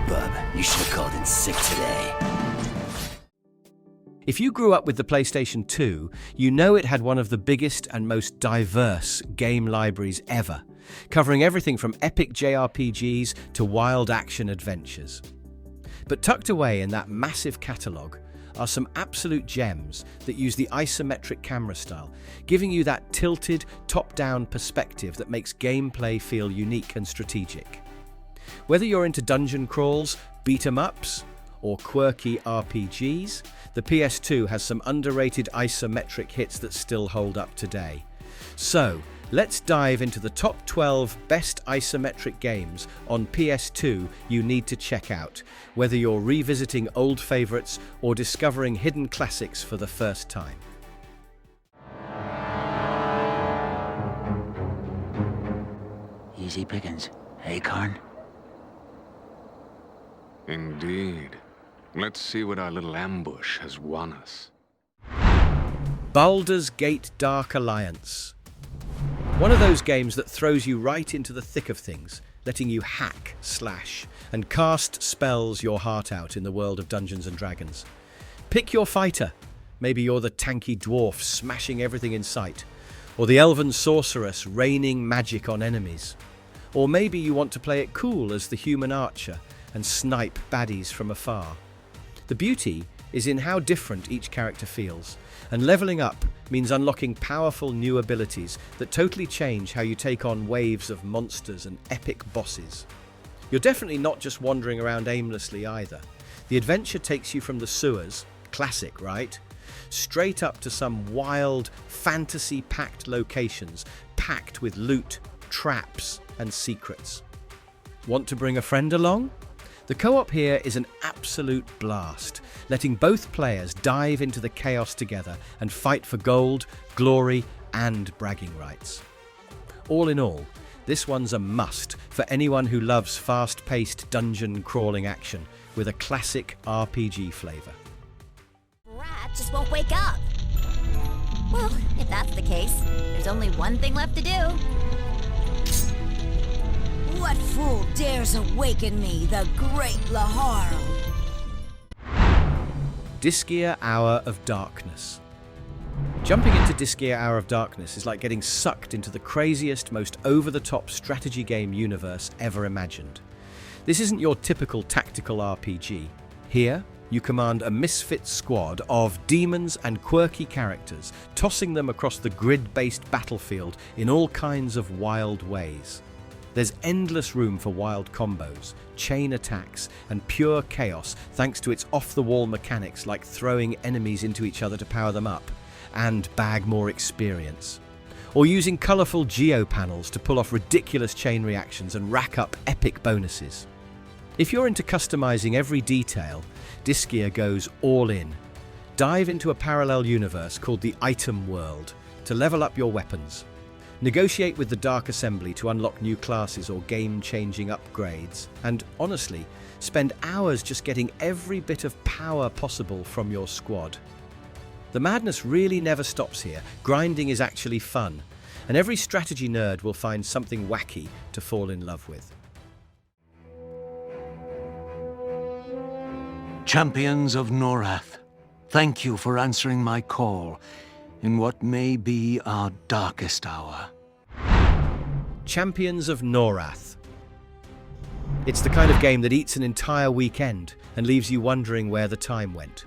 bub. You should have called in sick today. If you grew up with the PlayStation 2, you know it had one of the biggest and most diverse game libraries ever, covering everything from epic JRPGs to wild action adventures. But tucked away in that massive catalogue are some absolute gems that use the isometric camera style, giving you that tilted, top-down perspective that makes gameplay feel unique and strategic. Whether you're into dungeon crawls, beat-em-ups, or quirky RPGs, the PS2 has some underrated isometric hits that still hold up today. So, let's dive into the top 12 best isometric games on PS2 you need to check out, whether you're revisiting old favourites or discovering hidden classics for the first time. Easy pickings, hey, Karn? Indeed. Let's see what our little ambush has won us. Baldur's Gate Dark Alliance. One of those games that throws you right into the thick of things, letting you hack, slash, and cast spells your heart out in the world of Dungeons & Dragons. Pick your fighter. Maybe you're the tanky dwarf smashing everything in sight, or the elven sorceress raining magic on enemies. Or maybe you want to play it cool as the human archer and snipe baddies from afar. The beauty is in how different each character feels, and leveling up means unlocking powerful new abilities that totally change how you take on waves of monsters and epic bosses. You're definitely not just wandering around aimlessly either. The adventure takes you from the sewers, classic, right? Straight up to some wild, fantasy-packed locations, packed with loot, traps, and secrets. Want to bring a friend along? The co-op here is an absolute blast, letting both players dive into the chaos together and fight for gold, glory, and bragging rights. All in all, this one's a must for anyone who loves fast-paced dungeon crawling action with a classic RPG flavour. Rat just won't wake up. Well, if that's the case, there's only one thing left to do. What fool dares awaken me, the great Laharl? Disgaea Hour of Darkness. Jumping into Disgaea Hour of Darkness is like getting sucked into the craziest, most over-the-top strategy game universe ever imagined. This isn't your typical tactical RPG. Here, you command a misfit squad of demons and quirky characters, tossing them across the grid-based battlefield in all kinds of wild ways. There's endless room for wild combos, chain attacks, and pure chaos thanks to its off-the-wall mechanics like throwing enemies into each other to power them up, and bag more experience. Or using colourful geo-panels to pull off ridiculous chain reactions and rack up epic bonuses. If you're into customising every detail, Disgaea goes all in. Dive into a parallel universe called the Item World to level up your weapons. Negotiate with the Dark Assembly to unlock new classes or game-changing upgrades, and honestly, spend hours just getting every bit of power possible from your squad. The madness really never stops here. Grinding is actually fun, and every strategy nerd will find something wacky to fall in love with. Champions of Norrath, thank you for answering my call in what may be our darkest hour. Champions of Norrath. It's the kind of game that eats an entire weekend and leaves you wondering where the time went.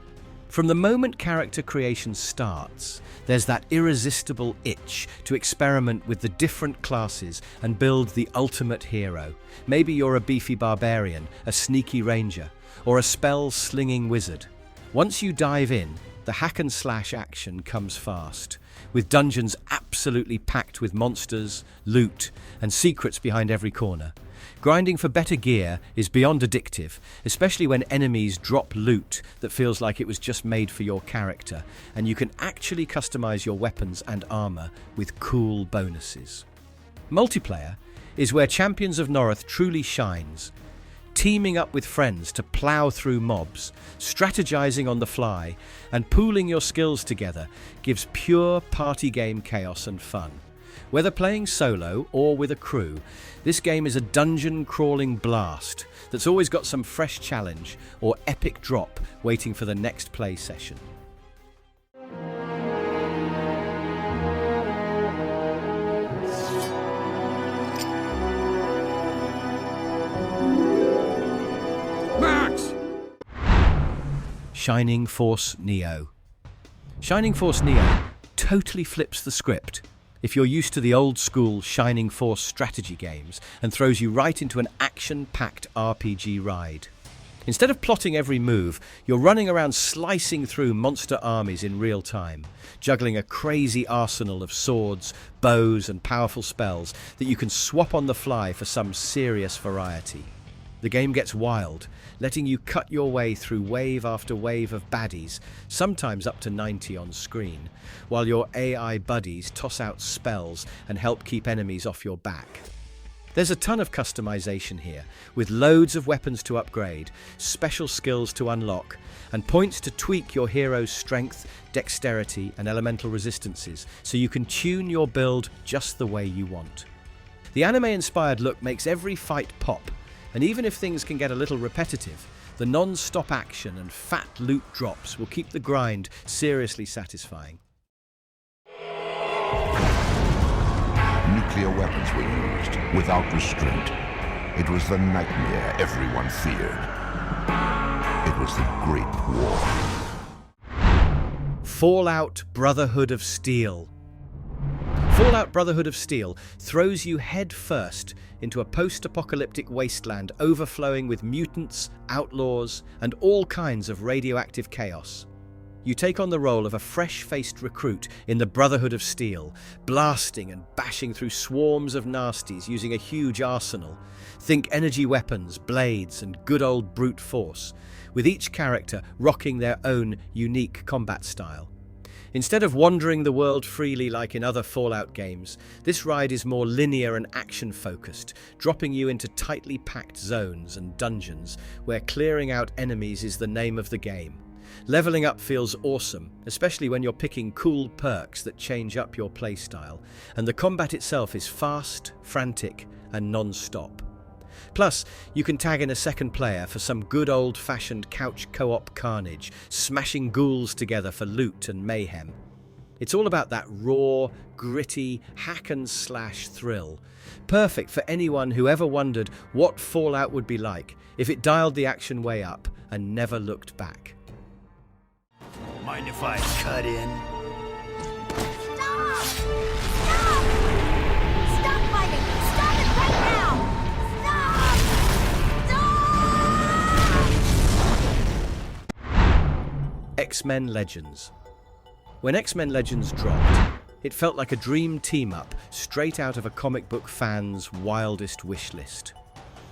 From the moment character creation starts, there's that irresistible itch to experiment with the different classes and build the ultimate hero. Maybe you're a beefy barbarian, a sneaky ranger, or a spell-slinging wizard. Once you dive in, the hack-and-slash action comes fast, with dungeons absolutely packed with monsters, loot, and secrets behind every corner. Grinding for better gear is beyond addictive, especially when enemies drop loot that feels like it was just made for your character, and you can actually customize your weapons and armor with cool bonuses. Multiplayer is where Champions of Norrath truly shines. Teaming up with friends to plow through mobs, strategizing on the fly, and pooling your skills together gives pure party game chaos and fun. Whether playing solo or with a crew, this game is a dungeon-crawling blast that's always got some fresh challenge or epic drop waiting for the next play session. Max! Shining Force Neo. Shining Force Neo totally flips the script if you're used to the old-school Shining Force strategy games and throws you right into an action-packed RPG ride. Instead of plotting every move, you're running around slicing through monster armies in real time, juggling a crazy arsenal of swords, bows, and powerful spells that you can swap on the fly for some serious variety. The game gets wild, letting you cut your way through wave after wave of baddies, sometimes up to 90 on screen, while your AI buddies toss out spells and help keep enemies off your back. There's a ton of customization here, with loads of weapons to upgrade, special skills to unlock, and points to tweak your hero's strength, dexterity, and elemental resistances, so you can tune your build just the way you want. The anime-inspired look makes every fight pop, and even if things can get a little repetitive, the non-stop action and fat loot drops will keep the grind seriously satisfying. Nuclear weapons were used, without restraint. It was the nightmare everyone feared. It was the Great War. Fallout Brotherhood of Steel. Fallout Brotherhood of Steel throws you head first into a post-apocalyptic wasteland overflowing with mutants, outlaws, and all kinds of radioactive chaos. You take on the role of a fresh-faced recruit in the Brotherhood of Steel, blasting and bashing through swarms of nasties using a huge arsenal. Think energy weapons, blades, and good old brute force, with each character rocking their own unique combat style. Instead of wandering the world freely like in other Fallout games, this ride is more linear and action-focused, dropping you into tightly packed zones and dungeons where clearing out enemies is the name of the game. Leveling up feels awesome, especially when you're picking cool perks that change up your playstyle, and the combat itself is fast, frantic, and non-stop. Plus, you can tag in a second player for some good old-fashioned couch co-op carnage, smashing ghouls together for loot and mayhem. It's all about that raw, gritty, hack-and-slash thrill. Perfect for anyone who ever wondered what Fallout would be like if it dialed the action way up and never looked back. Mind if I cut in? Stop! Stop! Stop fighting! Stop it right now! X-Men Legends. When X-Men Legends dropped, it felt like a dream team-up straight out of a comic book fan's wildest wish list.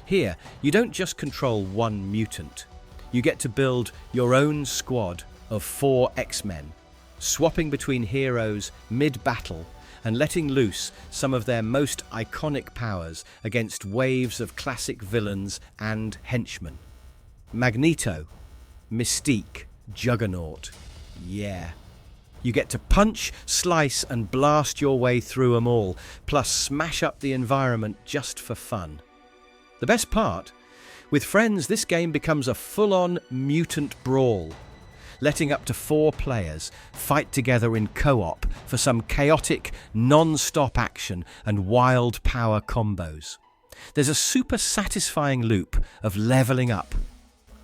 Here, you don't just control one mutant. You get to build your own squad of 4 X-Men, swapping between heroes mid-battle and letting loose some of their most iconic powers against waves of classic villains and henchmen. Magneto, Mystique, Juggernaut. Yeah. You get to punch, slice, and blast your way through them all, plus smash up the environment just for fun. The best part? With friends, this game becomes a full-on mutant brawl, letting up to 4 players fight together in co-op for some chaotic, non-stop action and wild power combos. There's a super satisfying loop of leveling up,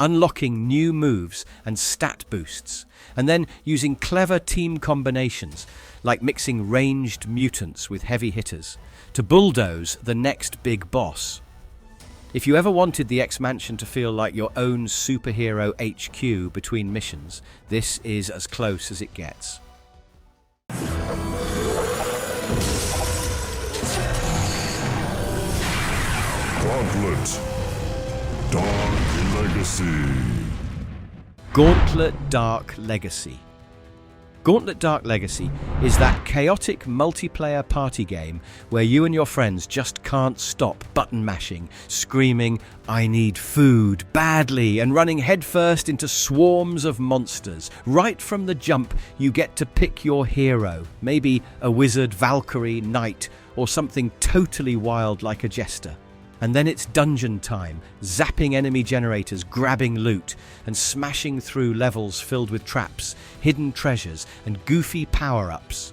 unlocking new moves and stat boosts, and then using clever team combinations, like mixing ranged mutants with heavy hitters, to bulldoze the next big boss. If you ever wanted the X-Mansion to feel like your own superhero HQ between missions, this is as close as it gets. Gauntlet. Dark Legacy. Gauntlet Dark Legacy. Gauntlet Dark Legacy is that chaotic multiplayer party game where you and your friends just can't stop button mashing, screaming, "I need food," badly, and running headfirst into swarms of monsters. Right from the jump, you get to pick your hero, maybe a wizard, Valkyrie, knight, or something totally wild like a jester. And then it's dungeon time, zapping enemy generators, grabbing loot, and smashing through levels filled with traps, hidden treasures, and goofy power-ups.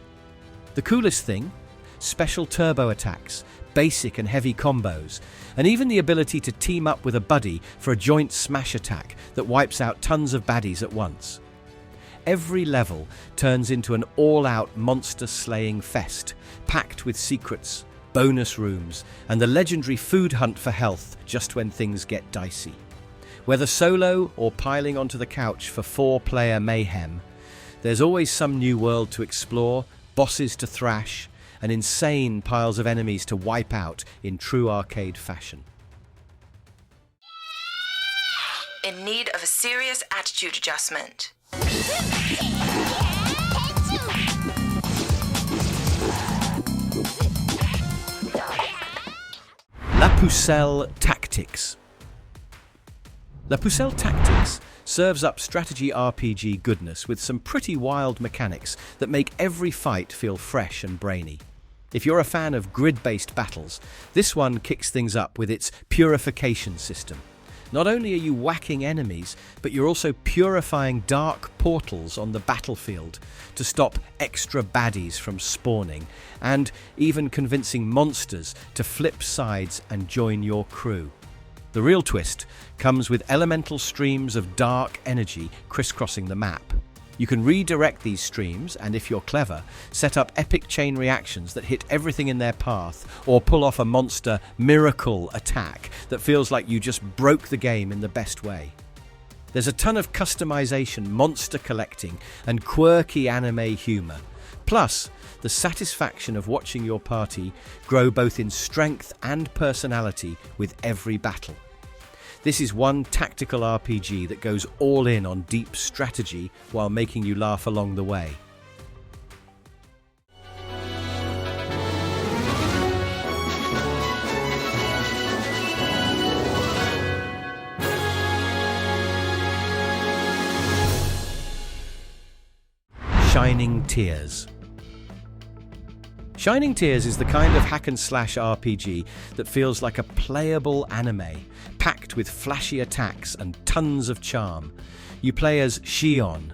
The coolest thing? Special turbo attacks, basic and heavy combos, and even the ability to team up with a buddy for a joint smash attack that wipes out tons of baddies at once. Every level turns into an all-out monster-slaying fest, packed with secrets, bonus rooms, and the legendary food hunt for health just when things get dicey. Whether solo or piling onto the couch for 4-player mayhem, there's always some new world to explore, bosses to thrash, and insane piles of enemies to wipe out in true arcade fashion. In need of a serious attitude adjustment. La Pucelle Tactics. La Pucelle Tactics serves up strategy RPG goodness with some pretty wild mechanics that make every fight feel fresh and brainy. If you're a fan of grid-based battles, this one kicks things up with its purification system. Not only are you whacking enemies, but you're also purifying dark portals on the battlefield to stop extra baddies from spawning, and even convincing monsters to flip sides and join your crew. The real twist comes with elemental streams of dark energy crisscrossing the map. You can redirect these streams and, if you're clever, set up epic chain reactions that hit everything in their path, or pull off a monster miracle attack that feels like you just broke the game in the best way. There's a ton of customization, monster collecting, and quirky anime humor. Plus, the satisfaction of watching your party grow both in strength and personality with every battle. This is one tactical RPG that goes all in on deep strategy while making you laugh along the way. Shining Tears. Shining Tears is the kind of hack-and-slash RPG that feels like a playable anime, packed with flashy attacks and tons of charm. You play as Shion,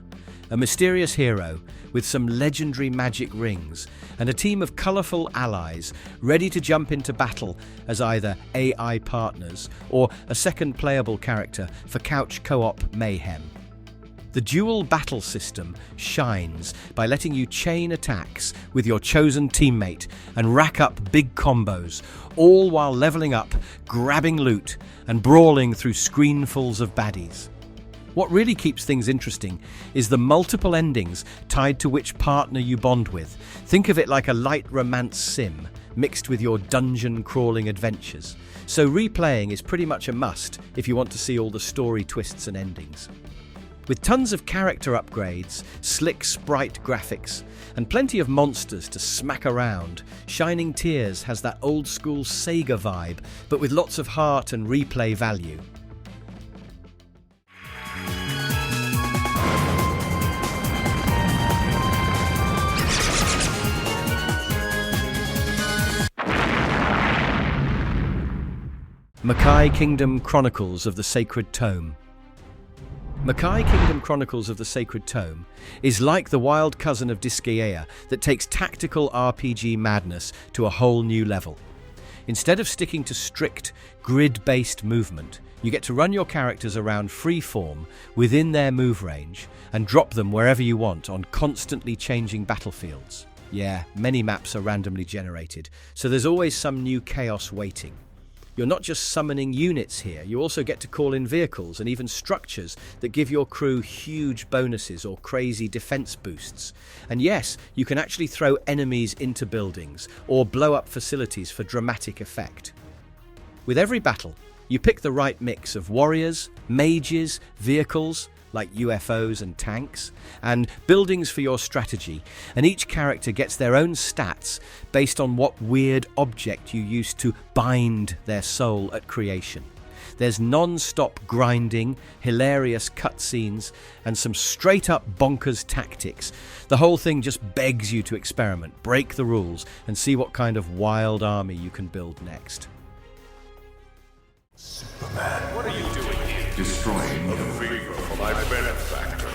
a mysterious hero with some legendary magic rings, and a team of colourful allies ready to jump into battle as either AI partners or a second playable character for couch co-op mayhem. The dual battle system shines by letting you chain attacks with your chosen teammate and rack up big combos, all while leveling up, grabbing loot, and brawling through screenfuls of baddies. What really keeps things interesting is the multiple endings tied to which partner you bond with. Think of it like a light romance sim mixed with your dungeon crawling adventures. So replaying is pretty much a must if you want to see all the story twists and endings. With tons of character upgrades, slick sprite graphics, and plenty of monsters to smack around, Shining Tears has that old-school Sega vibe, but with lots of heart and replay value. Makai Kingdom Chronicles of the Sacred Tome. Makai Kingdom Chronicles of the Sacred Tome is like the wild cousin of Disgaea that takes tactical RPG madness to a whole new level. Instead of sticking to strict, grid-based movement, you get to run your characters around freeform within their move range and drop them wherever you want on constantly changing battlefields. Yeah, many maps are randomly generated, so there's always some new chaos waiting. You're not just summoning units here, you also get to call in vehicles and even structures that give your crew huge bonuses or crazy defense boosts. And yes, you can actually throw enemies into buildings or blow up facilities for dramatic effect. With every battle, you pick the right mix of warriors, mages, vehicles, like UFOs and tanks, and buildings for your strategy, and each character gets their own stats based on what weird object you used to bind their soul at creation. There's non-stop grinding, hilarious cutscenes, and some straight-up bonkers tactics. The whole thing just begs you to experiment, break the rules, and see what kind of wild army you can build next. What are you doing here? Destroying A favor for my benefactor.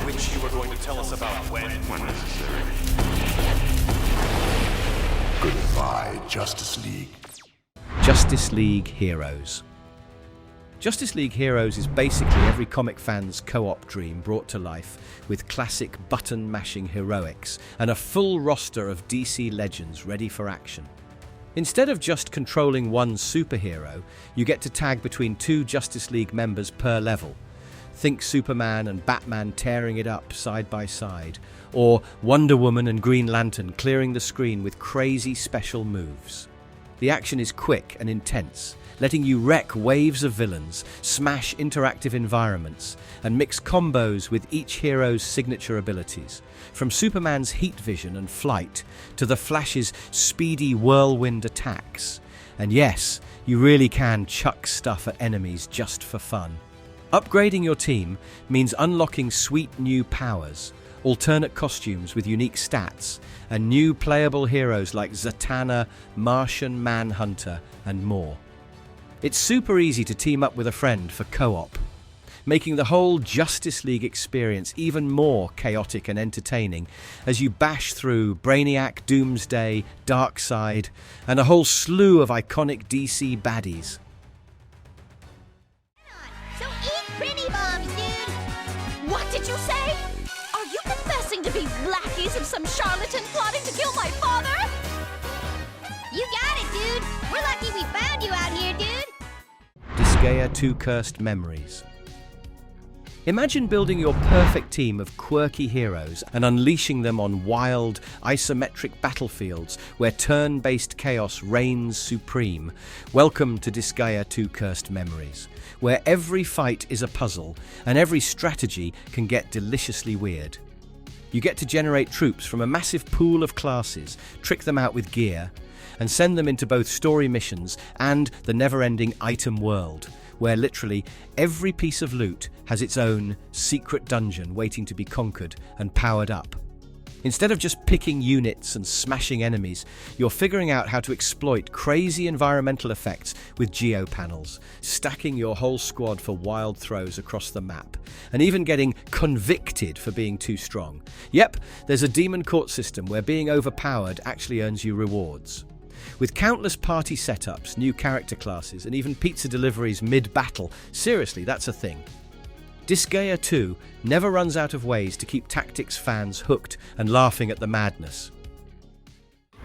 Which you were going to tell us about when necessary. Goodbye, Justice League. Justice League Heroes. Justice League Heroes is basically every comic fan's co-op dream brought to life with classic button-mashing heroics and a full roster of DC legends ready for action. Instead of just controlling one superhero, you get to tag between 2 Justice League members per level. Think Superman and Batman tearing it up side by side, or Wonder Woman and Green Lantern clearing the screen with crazy special moves. The action is quick and intense, letting you wreck waves of villains, smash interactive environments, and mix combos with each hero's signature abilities. From Superman's heat vision and flight to the Flash's speedy whirlwind attacks. And yes, you really can chuck stuff at enemies just for fun. Upgrading your team means unlocking sweet new powers, alternate costumes with unique stats, and new playable heroes like Zatanna, Martian Manhunter, and more. It's super easy to team up with a friend for co-op, making the whole Justice League experience even more chaotic and entertaining as you bash through Brainiac, Doomsday, Darkseid, and a whole slew of iconic DC baddies. So eat pretty bombs, dude! What did you say? Are you confessing to be lackeys of some charlatan plotting to kill my father? You got it, dude! We're lucky we found you out here, dude! Disgaea 2 Cursed Memories. Imagine building your perfect team of quirky heroes and unleashing them on wild, isometric battlefields where turn-based chaos reigns supreme. Welcome to Disgaea 2 Cursed Memories, where every fight is a puzzle and every strategy can get deliciously weird. You get to generate troops from a massive pool of classes, trick them out with gear, and send them into both story missions and the never-ending item world, where literally every piece of loot has its own secret dungeon waiting to be conquered and powered up. Instead of just picking units and smashing enemies, you're figuring out how to exploit crazy environmental effects with geopanels, stacking your whole squad for wild throws across the map, and even getting convicted for being too strong. Yep, there's a demon court system where being overpowered actually earns you rewards. With countless party setups, new character classes, and even pizza deliveries mid-battle, seriously, that's a thing. Disgaea 2 never runs out of ways to keep tactics fans hooked and laughing at the madness.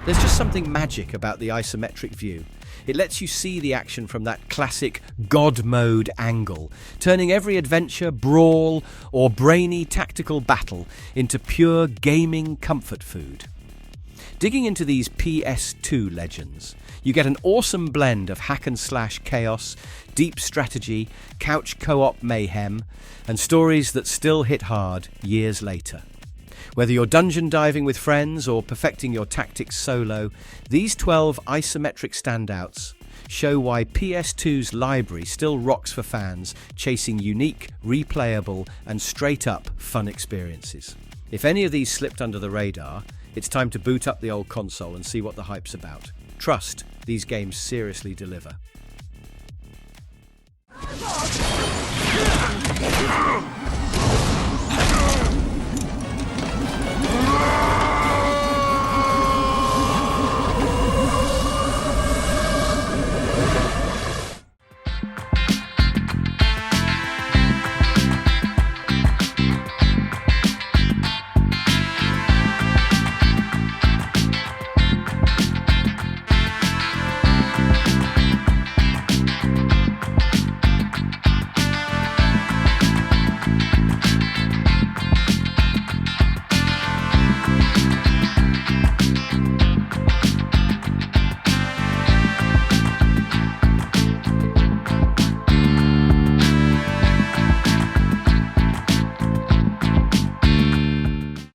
There's just something magic about the isometric view. It lets you see the action from that classic God mode angle, turning every adventure, brawl, or brainy tactical battle into pure gaming comfort food. Digging into these PS2 legends, you get an awesome blend of hack-and-slash chaos, deep strategy, couch co-op mayhem, and stories that still hit hard years later. Whether you're dungeon diving with friends or perfecting your tactics solo, these 12 isometric standouts show why PS2's library still rocks for fans chasing unique, replayable, and straight-up fun experiences. If any of these slipped under the radar, it's time to boot up the old console and see what the hype's about. Trust, these games seriously deliver.